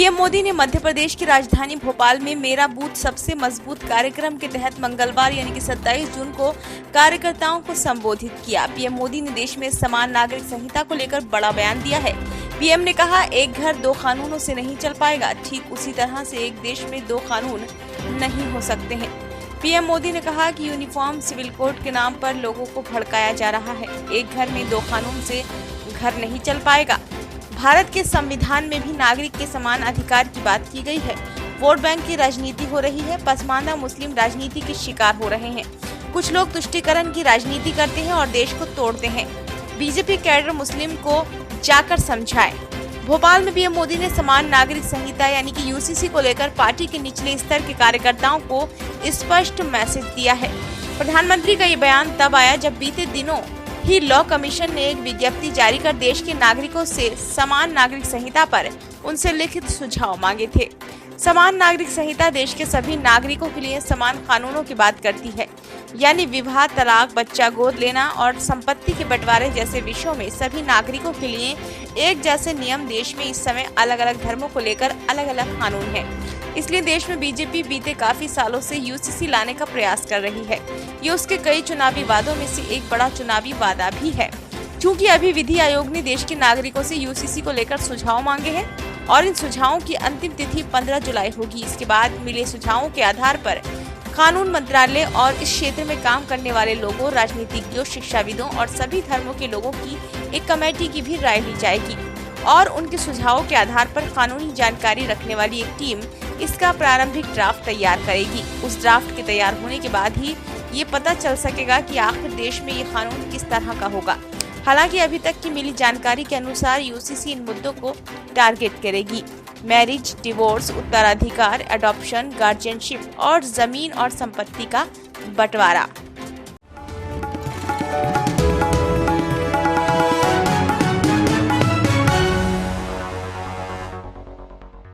PM Modi ने मध्य प्रदेश की राजधानी भोपाल में मेरा बूथ सबसे मजबूत कार्यक्रम के तहत मंगलवार यानी कि 27 जून को कार्यकर्ताओं को संबोधित किया। पीएम मोदी ने देश में समान नागरिक संहिता को लेकर बड़ा बयान दिया है। पीएम ने कहा, एक घर दो कानूनों से नहीं चल पाएगा, ठीक उसी तरह से एक देश में दो कानून नहीं हो सकते हैं। पीएम मोदी ने कहा कि यूनिफॉर्म सिविल कोड के नाम पर लोगों को भड़काया जा रहा है। एक घर में दो कानून से घर नहीं चल पाएगा। भारत के संविधान में भी नागरिक के समान अधिकार की बात की गई है। वोट बैंक की राजनीति हो रही है। पसमानदा मुस्लिम राजनीति के शिकार हो रहे हैं। कुछ लोग तुष्टीकरण की राजनीति करते हैं और देश को तोड़ते हैं। बीजेपी कैडर मुस्लिम को जाकर समझाए। भोपाल में पीएम मोदी ने समान नागरिक संहिता यानी कि यूसीसी को लेकर पार्टी के निचले स्तर के कार्यकर्ताओं को स्पष्ट मैसेज दिया है। प्रधानमंत्री का ये बयान तब आया जब बीते दिनों ही लॉ कमीशन ने एक विज्ञप्ति जारी कर देश के नागरिकों से समान नागरिक संहिता पर उनसे लिखित सुझाव मांगे थे। समान नागरिक संहिता देश के सभी नागरिकों के लिए समान कानूनों की बात करती है, यानी विवाह, तलाक, बच्चा गोद लेना और संपत्ति के बंटवारे जैसे विषयों में सभी नागरिकों के लिए एक जैसे नियम। देश में इस समय अलग अलग धर्मों को लेकर अलग अलग कानून है, इसलिए देश में बीजेपी बीते काफी सालों से यूसीसी लाने का प्रयास कर रही है। ये उसके कई चुनावी वादों में से एक बड़ा चुनावी वादा भी है। चूँकि अभी विधि आयोग ने देश के नागरिकों से यूसीसी को लेकर सुझाव मांगे हैं और इन सुझावों की अंतिम तिथि 15 जुलाई होगी। इसके बाद मिले सुझावों के आधार पर कानून मंत्रालय और इस क्षेत्र में काम करने वाले लोगों, राजनीतिज्ञों, शिक्षाविदों और सभी धर्मों के लोगों की एक कमेटी की भी राय ली जाएगी और उनके सुझावों के आधार पर कानूनी जानकारी रखने वाली एक टीम इसका प्रारंभिक ड्राफ्ट तैयार करेगी। उस ड्राफ्ट के तैयार होने के बाद ही ये पता चल सकेगा कि आखिर देश में ये कानून किस तरह का होगा। हालांकि अभी तक की मिली जानकारी के अनुसार यूसीसी इन मुद्दों को टारगेट करेगी: मैरिज, डिवोर्स, उत्तराधिकार, अडॉप्शन, गार्जियनशिप और जमीन और संपत्ति का बंटवारा।